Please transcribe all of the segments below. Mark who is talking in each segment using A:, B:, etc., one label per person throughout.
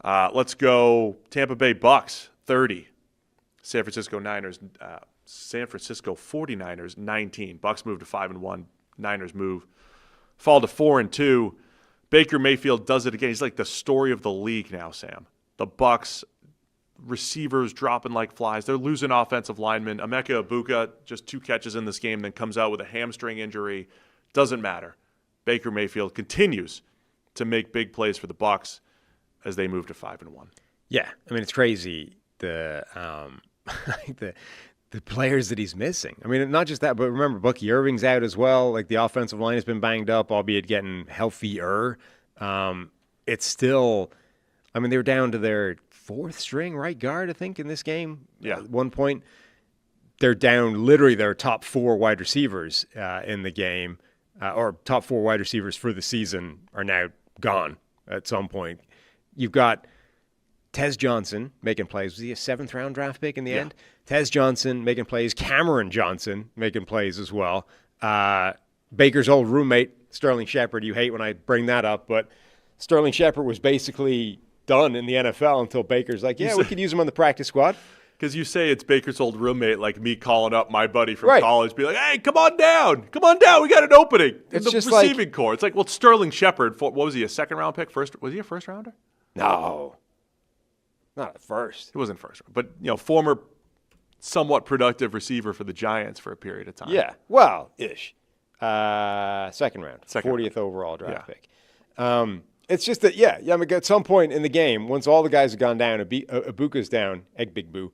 A: Let's go Tampa Bay Bucs 30. San Francisco 49ers 19. Bucs move to 5-1. Niners fall to 4-2. Baker Mayfield does it again. He's like the story of the league now, Sam. The Bucs receivers dropping like flies. They're losing offensive linemen. Emeka Egbuka, just 2 catches in this game, then comes out with a hamstring injury. Doesn't matter. Baker Mayfield continues to make big plays for the Bucs as they move to 5-1.
B: Yeah, I mean, it's crazy the players that he's missing. I mean, not just that, but remember, Bucky Irving's out as well. Like, the offensive line has been banged up, albeit getting healthier. It's still, I mean, they were down to their 4th string right guard, I think, in this game.
A: Yeah.
B: At one point, they're down literally their top 4 wide receivers in the game, or top 4 wide receivers for the season are now gone at some point. You've got Tez Johnson making plays. Was he a 7th-round draft pick in the end? Tez Johnson making plays. Cameron Johnson making plays as well. Baker's old roommate, Sterling Shepard. You hate when I bring that up, but Sterling Shepard was basically done in the NFL until Baker's like, yeah, we could use him on the practice squad.
A: Because you say it's Baker's old roommate, like me calling up my buddy from college, be like, hey, come on down, we got an opening in the receiving core. It's like, well, Sterling Shepard, what was he, a 2nd-round pick? Was he a 1st-rounder?
B: No. Not at first.
A: He wasn't first, but former somewhat productive receiver for the Giants for a period of time.
B: Yeah, well, ish. 2nd round, 40th overall draft pick. It's just that, I mean, at some point in the game, once all the guys have gone down, Ibuka's down, Big Boo.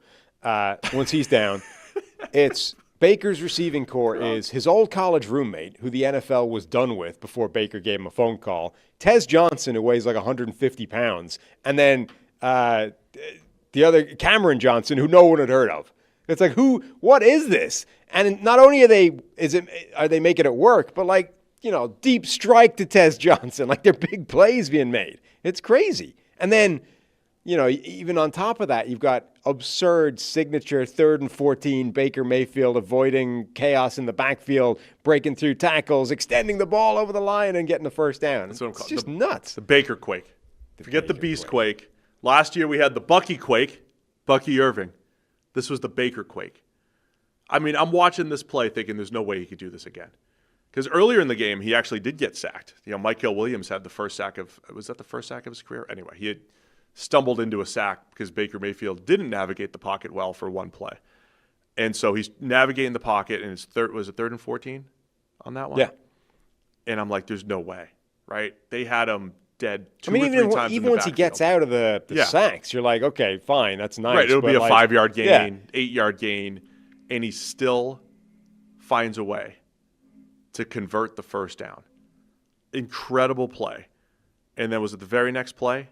B: Once he's down, it's Baker's receiving core is his old college roommate, who the NFL was done with before Baker gave him a phone call, Tez Johnson, who weighs like 150 pounds, and then the other Cameron Johnson, who no one had heard of. It's like, what is this? And not only are they making it work, but deep strike to Tez Johnson, like they're big plays being made. It's crazy. And then, even on top of that, you've got absurd signature 3rd and 14, Baker Mayfield avoiding chaos in the backfield, breaking through tackles, extending the ball over the line and getting the first down.
A: That's what I'm calling
B: just nuts.
A: The Baker Quake. Forget the Beast Quake. Last year we had the Bucky Quake, Bucky Irving. This was the Baker Quake. I mean, I'm watching this play thinking there's no way he could do this again. Because earlier in the game, he actually did get sacked. Michael Williams had the first sack was that the first sack of his career? Anyway, he had stumbled into a sack because Baker Mayfield didn't navigate the pocket well for one play. And so he's navigating the pocket, and was it 3rd and 14 on that one?
B: Yeah.
A: And I'm like, there's no way, right? They had him dead two or three times.
B: Even once he gets out of the sacks, you're like, okay, fine, that's nice.
A: Right, it'll be a 5-yard gain, 8-yard gain, and he still finds a way to convert the first down. Incredible play. And then was it the very next play?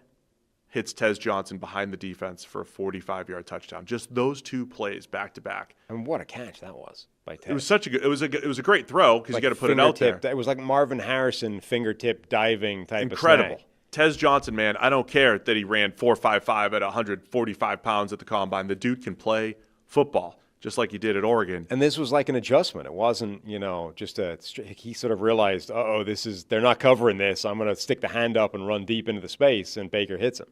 A: Hits Tez Johnson behind the defense for a 45-yard touchdown. Just those 2 plays back to back.
B: And what a catch that was by Tez.
A: It was such a good. It was a great throw because you got to put it out there.
B: It was like Marvin Harrison fingertip diving type
A: Incredible.
B: of snag.
A: Tez Johnson, man, I don't care that he ran 4.55 at 145 pounds at the combine. The dude can play football just like he did at Oregon.
B: And this was like an adjustment. It wasn't, just he sort of realized, they're not covering this. I'm going to stick the hand up and run deep into the space, and Baker hits him.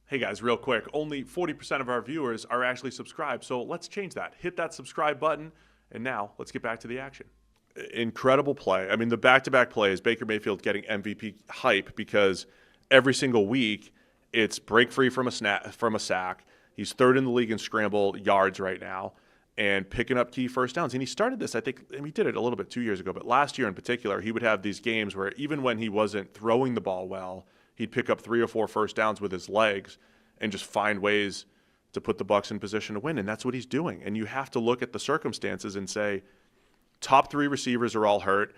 A: Hey guys, real quick, only 40% of our viewers are actually subscribed, so let's change that. Hit that subscribe button, and now let's get back to the action. Incredible play. I mean, the back-to-back plays, Baker Mayfield getting MVP hype because every single week it's break free from a sack. He's 3rd in the league in scramble yards right now and picking up key first downs. And he started this, I think, and he did it a little bit 2 years ago, but last year in particular, he would have these games where even when he wasn't throwing the ball well, he'd pick up 3 or 4 first downs with his legs and just find ways to put the Bucs in position to win. And that's what he's doing. And you have to look at the circumstances and say, top 3 receivers are all hurt.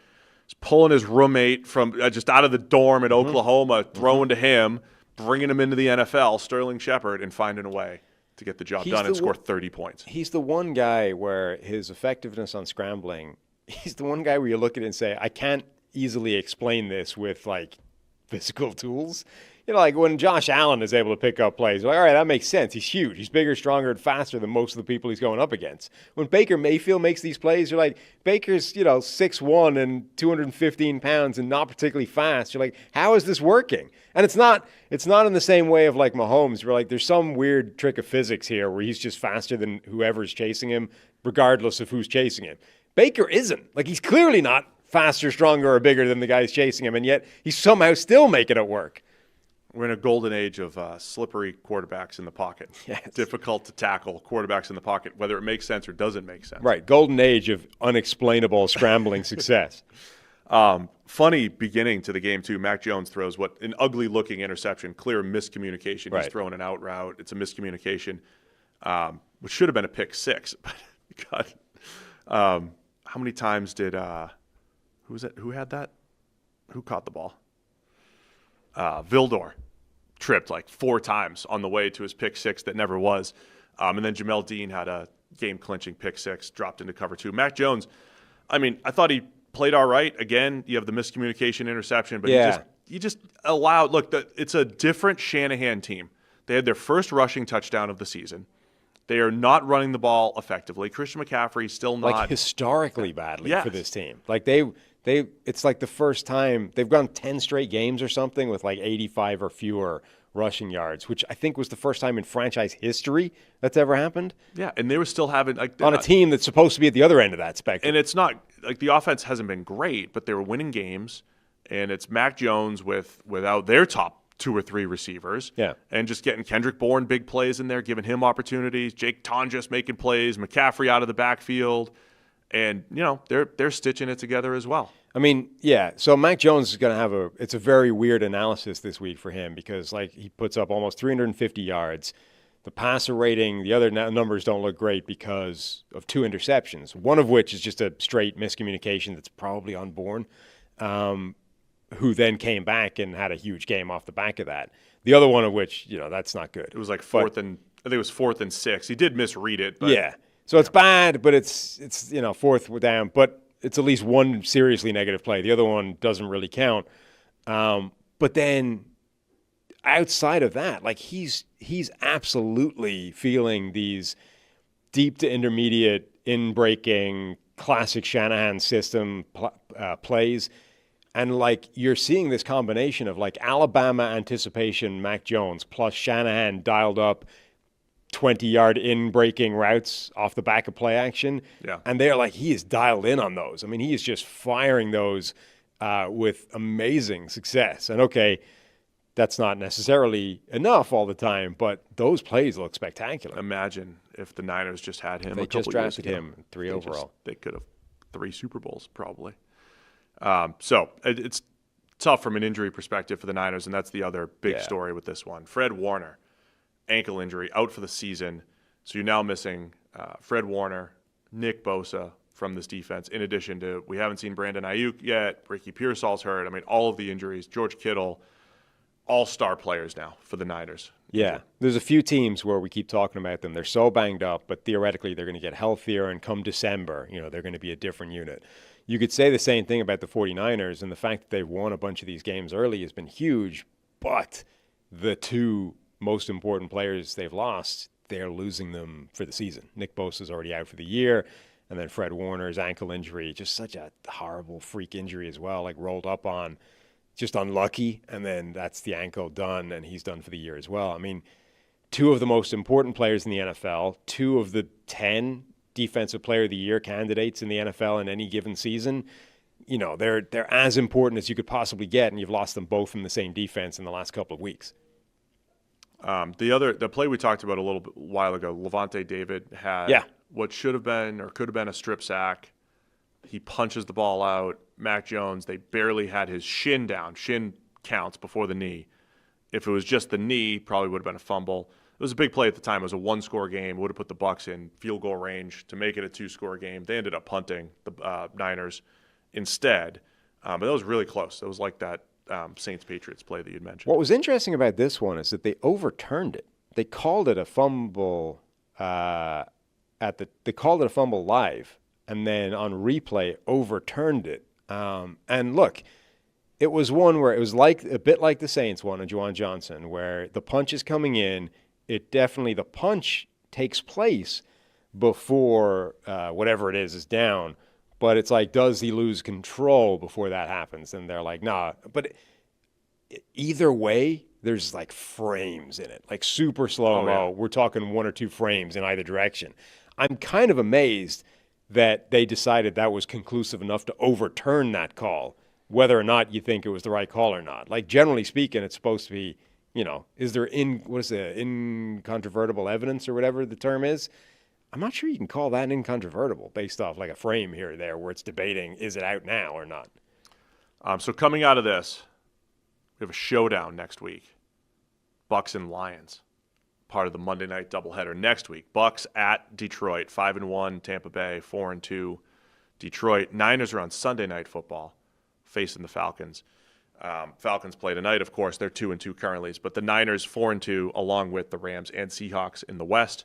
A: He's pulling his roommate from just out of the dorm at Oklahoma, throwing to him, bringing him into the NFL, Sterling Shepard, and finding a way to get the job done and score 30 points.
B: He's the one guy where his effectiveness on scrambling, he's the one guy where you look at it and say, I can't easily explain this with physical tools. like when Josh Allen is able to pick up plays, you're like, all right, that makes sense. He's huge. He's bigger, stronger, and faster than most of the people he's going up against. When Baker Mayfield makes these plays, you're like, Baker's, 6'1" and 215 pounds and not particularly fast. You're like, how is this working? And it's not in the same way of like Mahomes, where like there's some weird trick of physics here where he's just faster than whoever's chasing him, regardless of who's chasing him. Baker isn't. Like, he's clearly not faster, stronger, or bigger than the guys chasing him, and yet he's somehow still making it work.
A: We're in a golden age of slippery quarterbacks in the pocket.
B: Yes.
A: Difficult to tackle quarterbacks in the pocket, whether it makes sense or doesn't make sense.
B: Right. Golden age of unexplainable scrambling success.
A: Funny beginning to the game, too. Mac Jones throws an ugly-looking interception, clear miscommunication.
B: Right.
A: He's throwing an out route. It's a miscommunication, which should have been a pick six. But God, how many times did who was it? Who had that? Who caught the ball? Vildor tripped like 4 times on the way to his pick six that never was. And then Jamel Dean had a game-clinching pick six, dropped into cover 2. Mac Jones, I thought he played all right. Again, you have the miscommunication interception, but you just allowed – look, it's a different Shanahan team. They had their first rushing touchdown of the season. They are not running the ball effectively. Christian McCaffrey still not –
B: like historically badly for this team. Like it's like the first time they've gone 10 straight games or something with like 85 or fewer rushing yards, which I think was the first time in franchise history that's ever happened.
A: Yeah, and they were still having like
B: on a team that's supposed to be at the other end of that spectrum.
A: And it's not like the offense hasn't been great, but they were winning games, and it's Mac Jones without their top 2 or 3 receivers.
B: Yeah.
A: And just getting Kendrick Bourne big plays in there, giving him opportunities, Jake Tonjes making plays, McCaffrey out of the backfield. And, they're stitching it together as well.
B: So Mac Jones is going to have it's a very weird analysis this week for him because, like, he puts up almost 350 yards. The passer rating, the other numbers don't look great because of 2 interceptions, one of which is just a straight miscommunication that's probably unborn, who then came back and had a huge game off the back of that. The other one of which, that's not good.
A: It was like I think it was 4th and 6. He did misread it. But,
B: yeah. So it's bad, but it's 4th down, but it's at least one seriously negative play. The other one doesn't really count. But then outside of that, like he's absolutely feeling these deep to intermediate in-breaking classic Shanahan system plays. And like you're seeing this combination of like Alabama anticipation Mac Jones plus Shanahan dialed up 20-yard in-breaking routes off the back of play action.
A: Yeah.
B: And they're like, he is dialed in on those. He is just firing those with amazing success. And okay, that's not necessarily enough all the time, but those plays look spectacular.
A: Imagine if the Niners just had him.
B: They just drafted him 3 overall.
A: They could have 3 Super Bowls probably. So it's tough from an injury perspective for the Niners, and that's the other big story with this one. Fred Warner, ankle injury, out for the season. So you're now missing Fred Warner, Nick Bosa from this defense, in addition to we haven't seen Brandon Ayuk yet. Ricky Pearsall's hurt. All of the injuries. George Kittle, all-star players now for the Niners.
B: Yeah. There's a few teams where we keep talking about them. They're so banged up, but theoretically they're going to get healthier, and come December, they're going to be a different unit. You could say the same thing about the 49ers, and the fact that they've won a bunch of these games early has been huge, but the 2 most important players they've lost, they're losing them for the season. Nick Bosa's already out for the year, and then Fred Warner's ankle injury, just such a horrible freak injury as well, like rolled up on, just unlucky, and then that's the ankle done, and he's done for the year as well. 2 of the most important players in the NFL, 2 of the 10 Defensive Player of the Year candidates in the NFL in any given season, they're as important as you could possibly get, and you've lost them both from the same defense in the last couple of weeks.
A: The play we talked about a little while ago, Levante David had what should have been or could have been a strip sack. He punches the ball out. Mac Jones, they barely had his shin down. Shin counts before the knee. If it was just the knee, probably would have been a fumble. It was a big play at the time. It was a 1-score game. Would have put the Bucs in field goal range to make it a 2-score game. They ended up punting the Niners instead. But that was really close. It was like that Saints-Patriots play that you'd mentioned.
B: What was interesting about this one is that they overturned it. They called it a fumble they called it a fumble live, and then on replay overturned it. And look, it was one where it was like a bit like the Saints one on Juwan Johnson, where the punch is coming in. The punch takes place before whatever it is down. But it's like, does he lose control before that happens? And they're like, nah. But either way, there's like frames in it, like super slow-mo.
A: Oh, yeah.
B: We're talking 1 or 2 frames in either direction. I'm kind of amazed that they decided that was conclusive enough to overturn that call, whether or not you think it was the right call or not. Like, generally speaking, it's supposed to be, is there incontrovertible evidence or whatever the term is? I'm not sure you can call that incontrovertible based off like a frame here or there where it's debating, is it out now or not?
A: So coming out of this, we have a showdown next week. Bucs and Lions, part of the Monday night doubleheader next week. Bucs at Detroit, 5-1. Tampa Bay, 4-2. Detroit. Niners are on Sunday Night Football, facing the Falcons. Falcons play tonight, of course. They're 2-2 currently, but the Niners 4-2, along with the Rams and Seahawks in the West.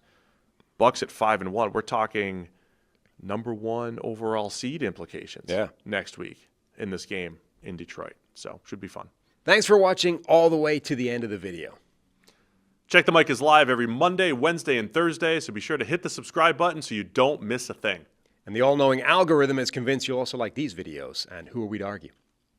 A: Bucs at 5-1. We're talking number 1 overall seed implications next week in this game in Detroit. So should be fun.
B: Thanks for watching all the way to the end of the video.
A: Check the Mic is live every Monday, Wednesday, and Thursday, so be sure to hit the subscribe button so you don't miss a thing.
B: And the all-knowing algorithm is convinced you'll also like these videos, and who are we to argue?